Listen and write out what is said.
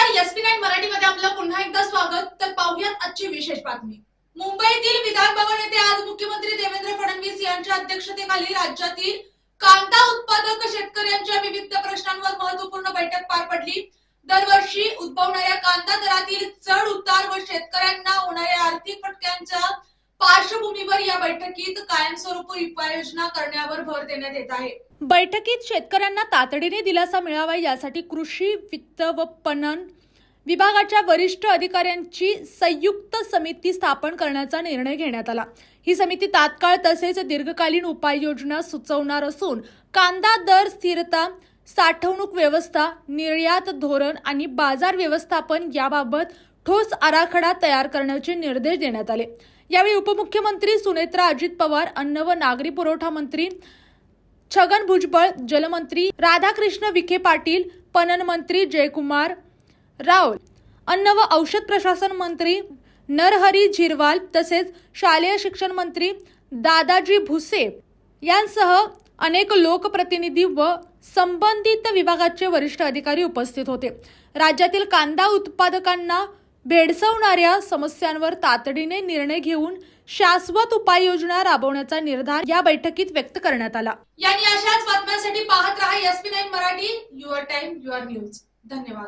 नमस्कार, SP9 मराठीमध्ये आपलं पुन्हा एकदा स्वागत। तर पाहूयात आजची विशेष बातमी। मुंबईतील विधान भवन येथे आज मुख्यमंत्री देवेंद्र फडणवीस यांच्या अध्यक्षतेखाली राज्यातील कांदा उत्पादक शेतकऱ्यांच्या विविध प्रश्नांवर महत्त्वपूर्ण बैठक पार पडली। दरवर्षी उद्भवणाऱ्या कांदा दरातील चढ उतार व शेतकऱ्यांना होणाऱ्या आर्थिक फटक्यांच्या पार्श्वभूमीवर या बैठकीत कायमस्वरूपी उपाययोजना करण्यावर भर देण्यात येत आहे। बैठकीत शेतकऱ्यांना तातडीने दिलासा मिळावा यासाठी कृषी, वित्त व पणन विभागाच्या वरिष्ठ अधिकाऱ्यांची संयुक्त समिती स्थापन करण्याचा निर्णय घेण्यात आला। ही समिती तात्काळ तसेच दीर्घकालीन उपाययोजना सुचवणार असून कांदा दर स्थिरता, साठवणूक व्यवस्था, निर्यात धोरण आणि बाजार व्यवस्थापन याबाबत ठोस आराखडा तयार करण्याचे निर्देश देण्यात आले। यावेळी उपमुख्यमंत्री सुनेत्रा अजित पवार, अन्न व नागरी पुरवठा मंत्री छगन भुजबळ, जलमंत्री राधाकृष्ण विखे पाटील, पणन मंत्री जयकुमार राव, अन्न व औषध प्रशासन मंत्री नरहरी झिरवाल तसेच शालेय शिक्षण मंत्री दादाजी भुसे यांसह अनेक लोकप्रतिनिधी व संबंधित विभागाचे वरिष्ठ अधिकारी उपस्थित होते। राज्यातील कांदा उत्पादकांना भेडसावणाऱ्या समस्यांवर तातडीने निर्णय घेऊन शाश्वत उपाययोजना राबवण्याचा निर्धार या बैठकीत व्यक्त करण्यात आला। यांनी अशाच बातम्यांसाठी पाहत रहा SP9 Marathi, your time your news. धन्यवाद।